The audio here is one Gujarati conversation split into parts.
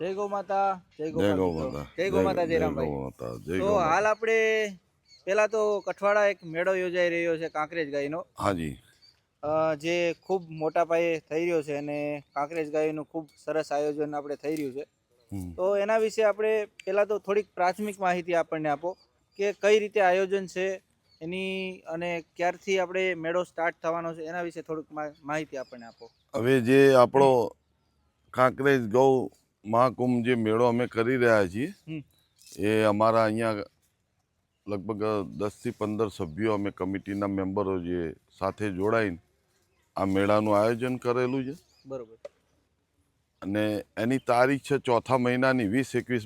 જય ગૌ માતા, જય જય ગોપાલ ગૌ મિત્રો, માતા, જય ગૌ માતા, જય જયરામભાઈ. ગૌ માતા, જય તો ગૌ હાલ માતા. આપણે પેલા તો કઠવાડા એક મેળો યોજાઈ રહ્યો છે કાંકરેજ ગાયનો, હાજી. જે ખૂબ મોટા પાયે થઈ રહ્યો છે અને કાંકરેજ ગાયનું ખૂબ સરસ આયોજન આપણે થઈ રહ્યું છે. તો એના વિશે આપણે પેલા તો થોડીક પ્રાથમિક માહિતી આપણને આપો કે કઈ રીતે આયોજન છે એની અને ક્યારથી આપણે મેળો સ્ટાર્ટ થવાનો છે એના વિશે થોડીક માહિતી આપણને આપો. હવે જે આપણો કાંકરેજ ગૌ મહાકુંભ જે મેળો અમે કરી રહ્યા છીએ એ અમારા અહીંયા લગભગ 10 થી 15 સભ્યો અમે કમિટીના મેમ્બરો જે સાથે જોડાઈને આ મેળાનું આયોજન કરેલું છે. બરોબર. અને એની તારીખ છે ચોથા મહિનાની 20, 21,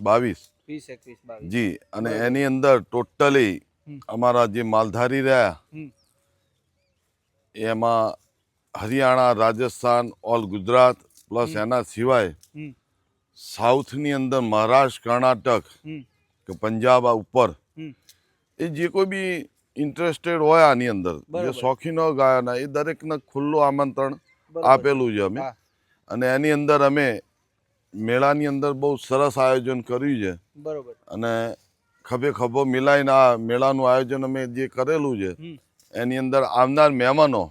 22 જી. અને એની અંદર ટોટલી અમારા જે માલધારી રહ્યા એમાં હરિયાણા, રાજસ્થાન, ઓલ ગુજરાત પ્લસ એના સિવાય સાઉથની અંદર મહારાષ્ટ્ર, કર્ણાટક કે પંજાબ આ ઉપર એ જે કોઈ બી ઇન્ટરેસ્ટેડ હોય આની અંદર જે શોખીનો ગાયના એ દરેકને ખુલ્લું આમંત્રણ આપેલું છે અમે. અને એની અંદર અમે મેળાની અંદર બહુ સરસ આયોજન કર્યું છે. બરોબર. અને ખભે ખભો મિલાઈને આ મેળાનું આયોજન અમે જે કરેલું છે એની અંદર આવનાર મહેમાનો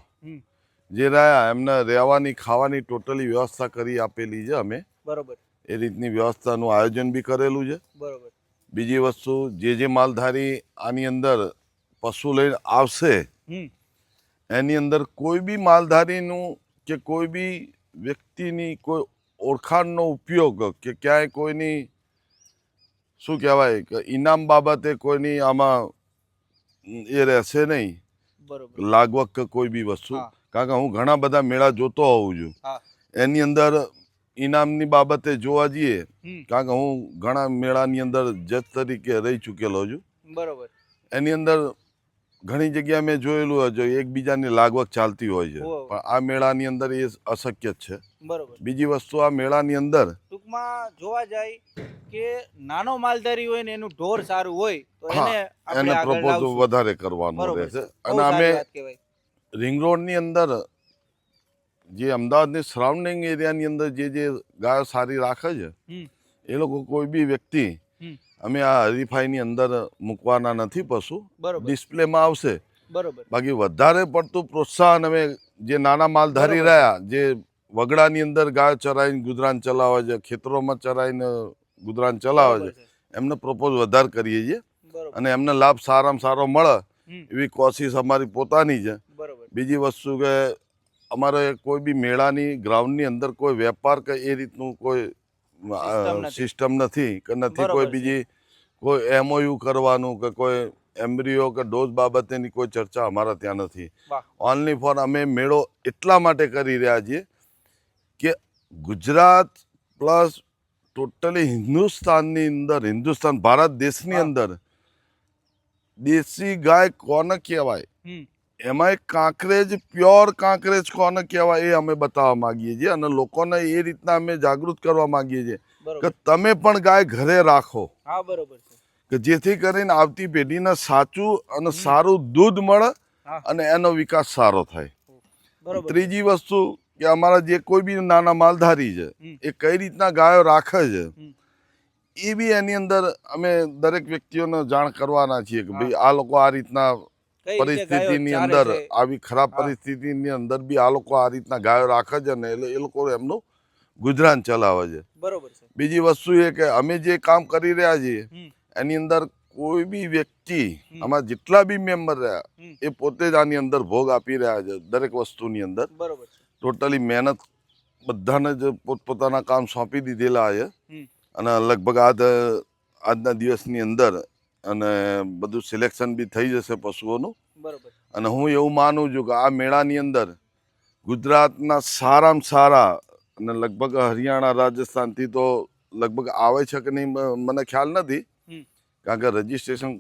જે રહ્યા એમને રહેવાની ખાવાની ટોટલી વ્યવસ્થા કરી આપેલી છે અમે. બરોબર. એ રીતની વ્યવસ્થાનું આયોજન બી કરેલું છે. બરોબર. બીજી બીજી વસ્તુ જે માલધારી આની અંદર પશુ લઈને આવશે એની અંદર કોઈ બી માલધારીનું કે કોઈ બી વ્યક્તિની કોઈ ઓળખાણનો ઉપયોગ કે ક્યાંય કોઈની શું કહેવાય કે ઇનામ બાબતે કોઈની આમાં એ રહેશે નહીં. બરોબર. લાગવક કે કોઈ બી વસ્તુ. કારણ કે હું ઘણા બધા મેળા જોતો હોઉં છું. એની અંદર ઇનામની બાબતે જોવા જઈએ કારણ કે હું ઘણા મેળાની અંદર જજ તરીકે રહી ચૂકેલો છું. બરોબર. એની અંદર ઘણી જગ્યાએ મેં જોયેલું હોય છે એકબીજાની લાગવક ચાલતી હોય છે પણ આ મેળાની અંદર એ અશક્ય જ છે. બરોબર. બીજી વસ્તુ આ મેળાની અંદર ટૂંકમાં જોવા જાય કે નાનો માલધારી હોય ને એનું ઢોર સારું હોય તો એને પ્રપોઝ વધારે કરવાનું રહેશે. અને અમે રિંગ રોડની અંદર જે અમદાવાદની સરાઉન્ડિંગ એરિયાની અંદર જે ગાયો સારી રાખે છે એ લોકો કોઈ બી વ્યક્તિ અમે આ હરીફાઈની અંદર મૂકવાના નથી. પશુ ડિસ્પ્લેમાં આવશે. બરોબર. બાકી વધારે પડતું પ્રોત્સાહન અમે જે નાના માલધારી રહ્યા જે વગડાની અંદર ગાયો ચરાઈને ગુજરાન ચલાવે છે, ખેતરોમાં ચરાઈને ગુજરાન ચલાવે છે એમને પ્રપોઝ વધારે કરીએ છીએ. અને એમને લાભ સારામાં સારો મળે એવી કોશિશ અમારી પોતાની છે. બીજી વસ્તુ કે અમારે કોઈ બી મેળાની ગ્રાઉન્ડની અંદર કોઈ વેપાર કે એ રીતનું કોઈ સિસ્ટમ નથી કે નથી કોઈ બીજી કોઈ MOU કરવાનું કે કોઈ એમ્બ્રિયો કે ડોઝ બાબતેની કોઈ ચર્ચા અમારા ત્યાં નથી. ઓનલી ફોર અમે મેળો એટલા માટે કરી રહ્યા છીએ કે ગુજરાત પ્લસ ટોટલી હિન્દુસ્તાનની અંદર ભારત દેશની અંદર દેશી ગાય કોને કહેવાય એમાં કાંકરેજ પ્યોર કાંકરેજ કોને કહેવાય એ અમે બતાવવા માંગીએ છીએ. અને લોકોને એ રીતના અમે જાગૃત કરવા માંગીએ છીએ કે તમે પણ ગાય ઘરે રાખો કે જેથી કરીને આવતી પેઢીને સાચું અને સારું દૂધ મળે અને એનો વિકાસ સારો થાય. ત્રીજી વસ્તુ કે અમારા જે કોઈ બી નાના માલધારી છે એ કઈ રીતના ગાયો રાખે છે એ બી એની અંદર અમે દરેક વ્યક્તિઓને જાણ કરવાના છીએ કે ભાઈ આ લોકો આ રીતના પરિસ્થિતિની અંદર આવી ખરાબ પરિસ્થિતિની અંદર બી આ લોકો આ રીતના ગાયો રાખે છે ને એટલે એ લોકો એમનું ગુજરાન ચલાવે છે. બીજી વસ્તુ એ કે અમે જે કામ કરી રહ્યા છીએ એની અંદર કોઈ બી વ્યક્તિ આમાં જેટલા બી મેમ્બર રહ્યા એ પોતે જ આની અંદર ભોગ આપી રહ્યા છે દરેક વસ્તુની અંદર. ટોટલી મહેનત બધાને જ પોતપોતાના કામ સોંપી દીધેલા છે. અને લગભગ આજના દિવસની અંદર અને બધું સિલેક્શન બી થઈ જશે પશુઓનું. અને હું એવું માનું છું કે આ મેળાની અંદર ગુજરાતના સારામાં સારા અને લગભગ હરિયાણા રાજસ્થાનથી તો લગભગ આવે છે કે નહીં મને ખ્યાલ નથી કારણ કે રજીસ્ટ્રેશન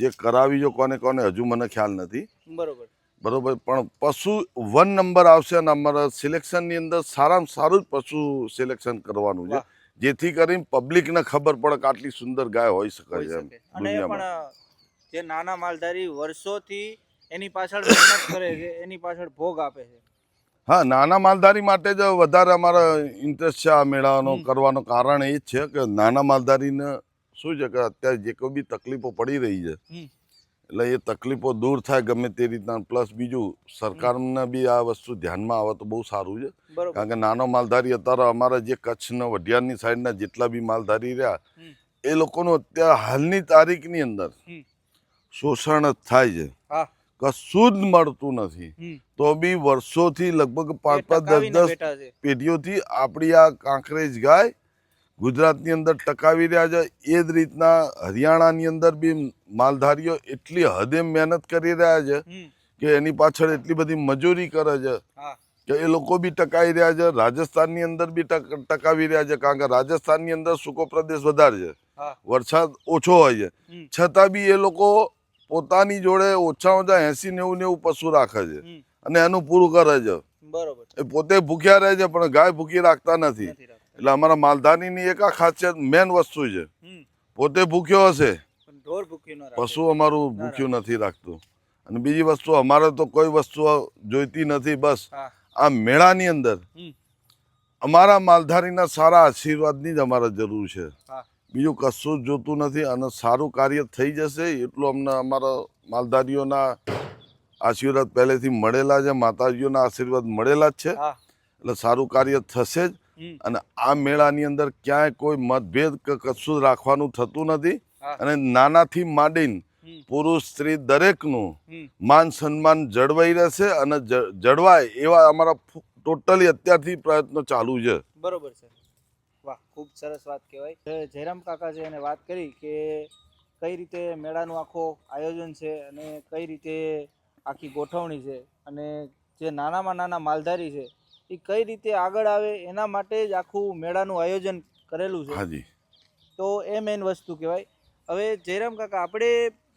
જે કરાવી જો કોને હજુ મને ખ્યાલ નથી. બરોબર. પણ પશુ 1 નંબર આવશે અને અમારા સિલેક્શનની અંદર સારામાં સારું જ પશુ સિલેક્શન કરવાનું છે જેથી કરીને પબ્લિકને ખબર પડે કે આટલી સુંદર ગાય હોઈ શકે છે. અને પણ જે નાના માલધારી વર્ષોથી એની પાછળ મહેનત કરે છે એની પાછળ ભોગ આપે છે હા, નાના માલધારી માટે જ વધારે અમારો ઇન્ટરેસ્ટ છે આ મેળાનો કરવાનો. કારણ એ જ છે કે નાના માલધારીને શું છે કે અત્યારે જે કોઈ બી તકલીફો પડી રહી છે એટલે એ તકલીફો દૂર થાય ગમે તે રીતના. પ્લસ બીજું સરકારને બી આ વસ્તુ ધ્યાનમાં આવે તો બહુ સારું છે. બરોબર. કારણ કે નાનો માલધારી અત્યારે અમારા જે કચ્છના વઢિયારની સાઈડના જેટલા બી માલધારી રહ્યા એ લોકોનું અત્યારે હાલની તારીખની અંદર શોષણ જ થાય છે. હા. કશું જ મળતું નથી. તો બી વર્ષોથી લગભગ 5-5, 10-10 પેઢીઓથી આપણી આ કાંકરેજ ગાય ગુજરાતની અંદર ટકાવી રહ્યા છે. એ જ રીતના હરિયાણાની અંદર બી માલધારીઓ એટલી હદે મહેનત કરી રહ્યા છે કે એની પાછળ એટલી બધી મજૂરી કરે છે કે એ લોકો બી ટકાવી રહ્યા છે. રાજસ્થાનની અંદર બી ટકાવી રહ્યા છે. કારણ કે રાજસ્થાનની અંદર સૂકો પ્રદેશ વધારે છે, વરસાદ ઓછો હોય છે, છતાં બી એ લોકો પોતાની જોડે ઓછામાં ઓછા 80-90 પશુ રાખે છે અને એનું પૂરું કરે છે. બરોબર. એ પોતે ભૂખ્યા રહે છે પણ ગાય ભૂખી રાખતા નથી. એટલે અમારા માલધારીની એક આ ખાસિયત મેન વસ્તુ છે. પોતે ભૂખ્યો હશે, પશુ અમારું ભૂખ્યું નથી રાખતું. અને બીજી વસ્તુ અમારે તો કોઈ વસ્તુ જોઈતી નથી. બસ આ મેળાની અંદર અમારા માલધારીના સારા આશીર્વાદની જ અમારે જરૂર છે. બીજું કશું જ જોતું નથી. અને સારું કાર્ય થઈ જશે એટલું અમને અમારા માલધારીઓના આશીર્વાદ પહેલેથી મળેલા છે, માતાજીઓના આશીર્વાદ મળેલા જ છે. એટલે સારું કાર્ય થશે જ. અને આ મેળાની અંદર ક્યાંય કોઈ મતભેદ કે કશું રાખવાનું થતું નથી. અને નાનાથી માંડીને પુરુષ સ્ત્રી દરેકનું માન સન્માન જળવાઈ રહેશે અને જળવાય એવા અમારા ટોટલી અત્યારથી પ્રયત્નો ચાલુ છે. બરોબર છે. વાહ, ખૂબ સરસ વાત કહેવાય. જયરામ કાકા છે એને વાત કરી કે કઈ રીતે મેળાનું આખો આયોજન છે અને કઈ રીતે આખી ગોઠવણી છે અને જે નાનામાં નાના માલધારી છે એ કઈ રીતે આગળ આવે એના માટે જ આખું મેળાનું આયોજન કરેલું છે. હાજી. તો એ મેઇન વસ્તુ કહેવાય. હવે જયરામ કાકા, આપણે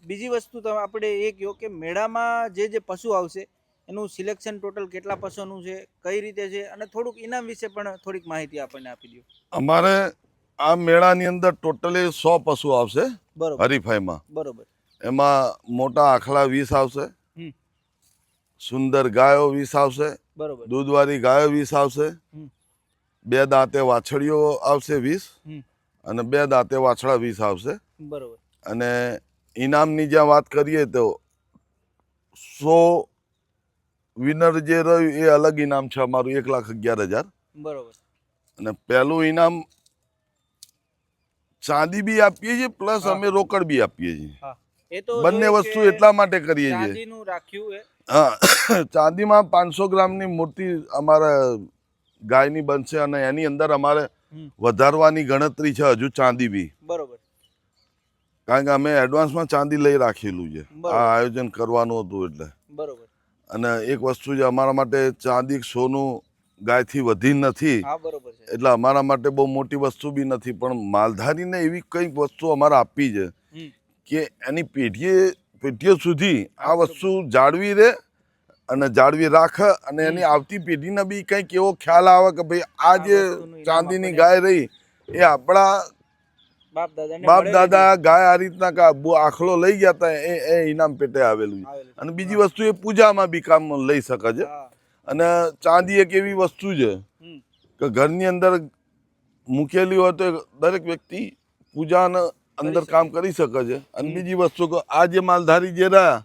બીજી વસ્તુ તો આપણે એ કહો કે મેળામાં જે પશુ આવશે એનું સિલેક્શન ટોટલ કેટલા પશુનું છે, કઈ રીતે છે, અને થોડુંક ઇનામ વિશે પણ થોડીક માહિતી આપણને આપી દો. અમારે આ મેળાની અંદર ટોટલી 100 પશુ આવશે. બરોબર. હરીફાઈમાં. બરોબર. એમાં મોટા આખલા 20 આવશે, સુંદર ગાયો 20 આવશે, બરોબર, દૂધવાળી ગાયો 20 આવશે, 2 દાંતે વાછડીઓ આવશે 20 અને 2 દાંતે વાછડા 20 આવશે. બરોબર. અને ઇનામની જ્યાં વાત કરીએ તો 100 વિનર જે રહ્યું એ અલગ ઇનામ છે અમારું 1,11,000. બરોબર. અને પહેલું ઇનામ ચાંદી બી આપીએ છીએ પ્લસ અમે રોકડ બી આપીએ છીએ. બંને વસ્તુ એટલા માટે કરીએ છીએ. ચાંદીનું રાખ્યું એ. હા, ચાંદીમાં 500 ગ્રામની મૂર્તિ અમારા ગાયની બનશે અને એની અંદર અમારે વધારવાની ગણતરી છે હજુ ચાંદી બી. બરોબર. કારણ કે અમે એડવાન્સમાં ચાંદી લઈ રાખેલું છે આ આયોજન કરવાનું હતું એટલે. બરોબર. અને એક વસ્તુ છે અમારા માટે ચાંદી સોનું ગાયથી વધી નથી. હા, બરોબર છે. એટલે અમારા માટે બહુ મોટી વસ્તુ બી નથી. પણ માલધારીને એવી કંઈક વસ્તુ અમારે આપવી છે કે એની પેઢીઓ સુધી આ વસ્તુ જાળવી રહે અને જાળવી રાખે અને એની આવતી પેઢીને બી કંઈક એવો ખ્યાલ આવે કે ભાઈ આ જે ચાંદીની ગાય રહી એ આપણા બાપ દાદા ગાય આ રીતના આખલો લઈ ગયા હતા એ ઇનામ પેટે આવેલું છે. અને બીજી વસ્તુ એ પૂજામાં બી કામ લઈ શકે છે. અને ચાંદી એક એવી વસ્તુ છે કે ઘરની અંદર મૂકેલી હોય તો દરેક વ્યક્તિ પૂજાના અંદર કામ કરી શકે છે. અને બીજી વસ્તુ કે આ જે માલધારી જે રહ્યા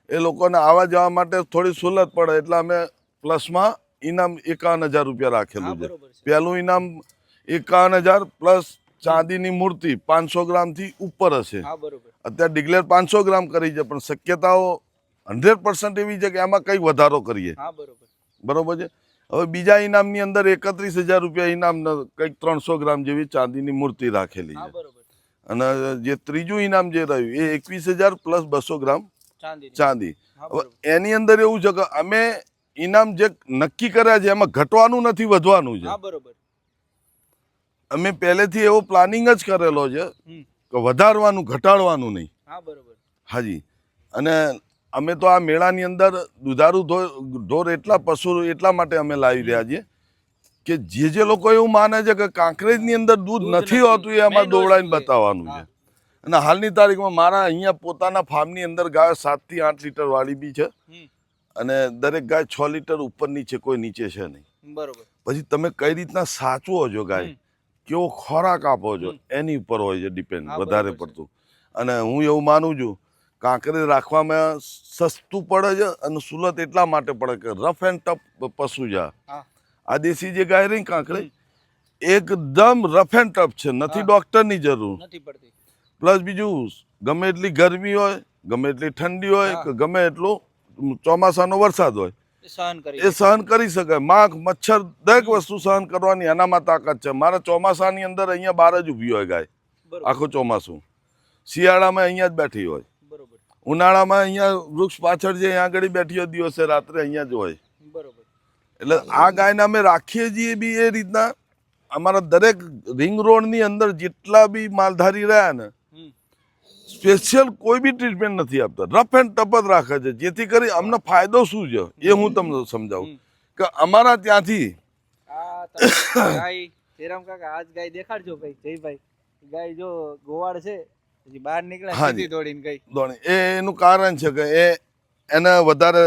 એ લોકોને આવવા જવા માટે થોડી સવલત પડે એટલે અમે પ્લસમાં ઇનામ 51,000 રૂપિયા રાખેલું છે. પહેલું ઇનામ 51,000 પ્લસ ચાંદીની મૂર્તિ 500 ગ્રામથી ઉપર હશે. અત્યારે ડિક્લેર 500 ગ્રામ કરી છે પણ શક્યતાઓ 100% એવી છે કે એમાં કંઈક વધારો કરીએ. બરોબર છે. હવે બીજા ઇનામની અંદર 31,000 રૂપિયા ઇનામ કંઈક 300 ગ્રામ જેવી ચાંદીની મૂર્તિ રાખેલી છે. અને જે ત્રીજું ઇનામ જે રહ્યું એ 21,000 પ્લસ 200 ગ્રામ ચાંદી. હવે એની અંદર એવું છે કે અમે ઇનામ જે નક્કી કર્યા છે એમાં ઘટવાનું નથી, વધવાનું છે. અમે પહેલેથી એવો પ્લાનિંગ જ કરેલો છે કે વધારવાનું ઘટાડવાનું નહીં. હાજી. અને અમે તો આ મેળાની અંદર દુધારું ઢોર એટલા પશુ એટલા માટે અમે લાવી રહ્યા છીએ કે જે લોકો એવું માને છે કે કાંકરેજની અંદર દૂધ નથી હોતું એ અમારે દોડાઈને બતાવવાનું છે. અને હાલની તારીખમાં મારા અહીંયા પોતાના ફાર્મની અંદર ગાયો 7 થી 8 લીટર વાળી બી છે અને દરેક ગાય 6 લીટર ઉપર નીચે કોઈ નીચે છે નહીં. બરોબર. પછી તમે કઈ રીતના સાચવો છો ગાય, કેવો ખોરાક આપો છો એની ઉપર હોય છે ડિપેન્ડ વધારે પડતું. અને હું એવું માનું છું કાંકરેજ રાખવામાં સસ્તું પડે છે અને સુલત એટલા માટે પડે કે રફ એન્ડ ટફ પશુ છે. આ દેશી જે ગાય રહી કાંકરેજ એકદમ રફ એન્ડ ટફ છે, નથી ડોક્ટરની જરૂર નથી પડતી. પ્લસ બીજું ગમે એટલી ગરમી હોય, ગમે એટલી ઠંડી હોય કે ગમે એટલો ચોમાસાનો વરસાદ હોય એ સહન કરી શકાય. માખ મચ્છર દરેક વસ્તુ સહન કરવાની એનામાં તાકાત છે. મારા ચોમાસાની અંદર અહીંયા બહાર જ ઊભી હોય ગાય આખું ચોમાસું. શિયાળામાં અહીંયા જ બેઠી હોય, ઉનાળામાં અહીંયા વૃક્ષ પાછળ જે અહીંયા આગળ બેઠી હોય, દિવસે રાત્રે અહીંયા જ હોય. એટલે આ ગાયને અમે રાખીએ છીએ બી એ રીતના. અમારા દરેક રિંગ રોડની અંદર જેટલા બી માલધારી રહ્યા ને સ્પેશિયલ કોઈ બી ટ્રીટમેન્ટ નથી આપતા, રફ એન્ડ ટફ જ રાખે છે. જેથી કરી અમને ફાયદો શું છે એ હું તમને સમજાવું કે અમારા ત્યાંથી જયરામ કાકા આજ ગાય દેખાડજો ભાઈ. જયભાઈ ગાય જો ગોવાળ છે બહાર નીકળ્યા દોડીને ગઈ. એનું કારણ છે કે એને વધારે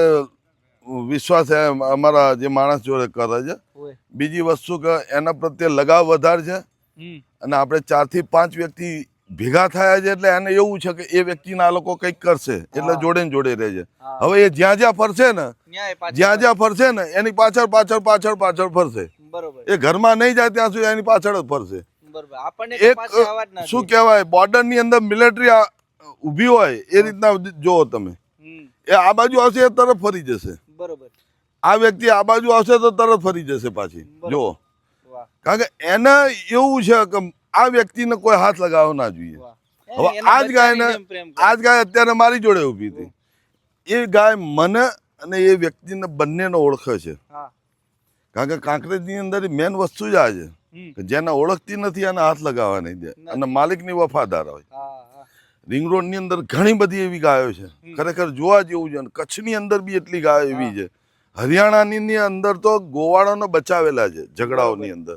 વિશ્વાસ અમારા જે માણસ જોડે કરે છે. બીજી વસ્તુ કે એના પ્રત્યે લગાવ વધારે છે અને આપણે 4 થી 5 વ્યક્તિ ભેગા થયા છે એટલે એને એવું છે કે એ વ્યક્તિના લોકો કંઈક કરશે એટલે જોડે ને જોડે રહે છે. હવે એ જ્યાં જ્યાં ફરશે ને એની પાછળ પાછળ પાછળ પાછળ ફરશે. એ ઘરમાં નહીં જાય ત્યાં સુધી એની પાછળ જ ફરશે. એક શું કહેવાય બોર્ડર ની અંદર મિલિટરી ઊભી હોય એ રીતના જોવો તમે. એ આ બાજુ આવશે એ તરફ ફરી જશે. આ વ્યક્તિ આ બાજુ આવશે તો તરત ફરી જશે પાછી. જુઓ, કારણ કે એને એવું છે કે આ વ્યક્તિને કોઈ હાથ લગાવવો ના જોઈએ. હવે આજ ગાય અત્યારે મારી જોડે ઊભી હતી. એ ગાય મને અને એ વ્યક્તિને બંનેને ઓળખે છે. કારણ કે કાંકરેજની અંદર મેન વસ્તુ જ આ છે કે જેને ઓળખતી નથી એને હાથ લગાવવા નહીં દે અને માલિકની વફાદાર હોય. રિંગ રોડ ની અંદર ઘણી બધી એવી ગાયો છે ખરેખર જોવા જેવું છે. કચ્છની અંદર બી એટલી ગાયો એવી છે. હરિયાણાની અંદર તો ગોવાળોને બચાવેલા છે ઝઘડાઓની અંદર.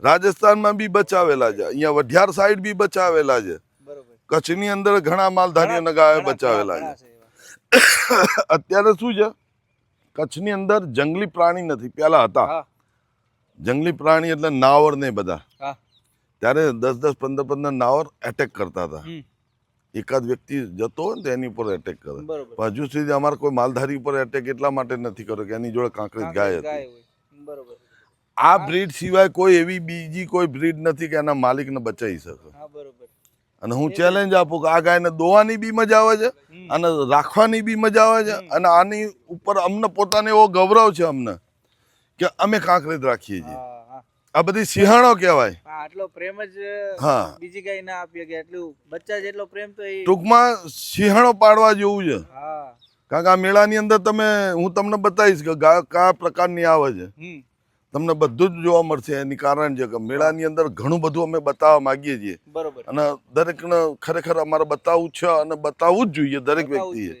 રાજસ્થાનમાં બી બચાવેલા છે. અહીંયા વઢિયાર સાઈડ બી બચાવેલા છે. કચ્છની અંદર ઘણા માલધારીઓને ગાયો બચાવેલા છે. અત્યારે શું છે કચ્છની અંદર જંગલી પ્રાણી નથી. પેલા હતા જંગલી પ્રાણી એટલે નાવર ને બધા. ત્યારે 10-10, 15-15 નાવર એટેક કરતા હતા. એકાદ વ્યક્તિ જતો હોય ને તો એની ઉપર એટેક કરે. પણ હજુ સુધી અમારે કોઈ માલધારી ઉપર એટેક એટલા માટે નથી કર્યો કે એની જોડે કાંકરેજ ગાય હતી. આ બ્રીડ સિવાય કોઈ એવી બીજી કોઈ બ્રીડ નથી કે એના માલિકને બચાવી શકે. અને હું ચેલેન્જ આપું કે આ ગાયને દોવાની બી મજા આવે છે અને રાખવાની બી મજા આવે છે. અને આની ઉપર અમને પોતાને એવો ગૌરવ છે અમને કે અમે કાંકરેજ રાખીએ છીએ. આ બધી સિંહણો કહેવાય. આટલો પ્રેમ જ બીજી ગાય ના આપીએ કે એટલું બચ્ચા જેટલો પ્રેમ તો ટૂંકમાં સિંહણો પાડવા જેવું છે. કારણ કે આ મેળાની અંદર હું તમને બતાવીશ કે ગાય કયા પ્રકારની આવે છે. તમને બધું જ જોવા મળશે. એની કારણ છે કે મેળાની અંદર ઘણું બધું અમે બતાવવા માંગીએ છીએ અને દરેકને ખરેખર અમારે બતાવવું છે અને બતાવવું જ જોઈએ દરેક વ્યક્તિએ.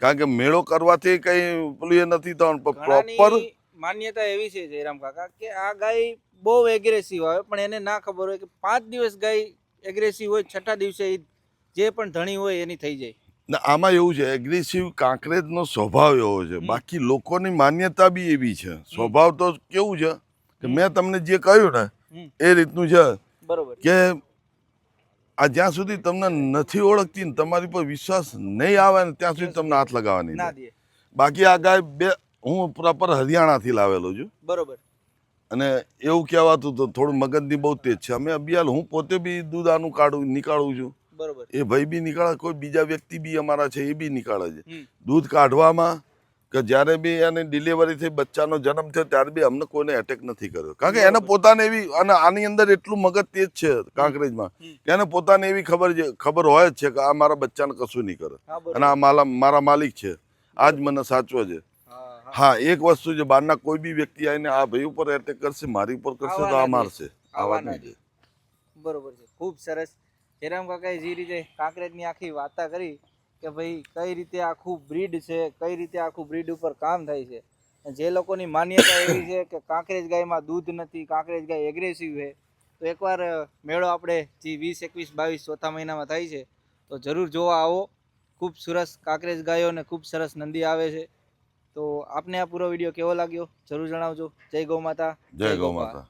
કારણ કે મેળો કરવાથી કઈ પેલું એ નથી થવાનું પ્રોપર માન્યતા એવી છે જયરામ કાકા કે આ ગાય બહુ એગ્રેસિવ આવે પણ એને ના ખબર હોય કે 5 દિવસ ગાય એગ્રેસિવ હોય, 6ઠા દિવસે જે પણ ધણી હોય એની થઈ જાય. આમાં એવું છે એગ્રેસિવ કાંકરેજનો સ્વભાવ એવો છે. બાકી લોકોની માન્યતા બી એવી છે. સ્વભાવ તો કેવું છે કે મેં તમને જે કહ્યું ને એ રીતનું છે કે આ જ્યાં સુધી તમને નથી ઓળખતી ને તમારી પર વિશ્વાસ નહીં આવે ને ત્યાં સુધી તમને હાથ લગાવવાની નહીં. બાકી આ ગાય હું પ્રોપર હરિયાણાથી લાવેલો છું. અને એવું કહેવાતું તો થોડું મગજની બહુ તેજ છે. અમે અબિયાલ હું પોતે બી દૂધ આનું નીકાળું છું. એ ભાઈ બી નીકાળે, કોઈ બીજા વ્યક્તિ બી અમારા છે એ બી નીકાળે છે. દૂધ કાઢવામાં કે જ્યારે બી એને ડિલિવરી થઈ બચ્ચાનો જન્મ થયો ત્યારે બી અમને કોઈને એટેક નથી કર્યો. કારણ કે એને પોતાને એવી અને આની અંદર એટલું મગજ તેજ છે કાંકરેજમાં કે એને પોતાને એવી ખબર હોય જ છે કે આ મારા બચ્ચાને કશું નહીં કરે અને આ મારા માલિક છે, આ જ મને સાચવો છે. હા, એક વસ્તુ છે બહારના કોઈ બી વ્યક્તિ આવીને આ ભાઈ ઉપર એટેક કરશે, મારી ઉપર કરશે તો આ મારશે. બરોબર છે. ખૂબ સરસ. જયરામ કાકાએ જે રીતે કાંકરેજની આખી વાર્તા કરી કે ભાઈ કઈ રીતે આખું બ્રીડ છે, કઈ રીતે આખું બ્રીડ ઉપર કામ થાય છે. જે લોકોની માન્યતા એવી છે કે કાંકરેજ ગાયમાં દૂધ નથી, કાંકરેજ ગાય એગ્રેસિવ છે, તો એકવાર મેળો આપણે જે 20, 21, 22 ચોથા મહિનામાં થાય છે તો જરૂર જોવા આવો. ખૂબ સરસ કાંકરેજ ગાયો ને ખૂબ સરસ નંદી આવે છે. તો આપને આ પૂરો વિડીયો કેવો લાગ્યો જરૂર જણાવજો. જય ગૌ માતા, જય ગૌ માતા.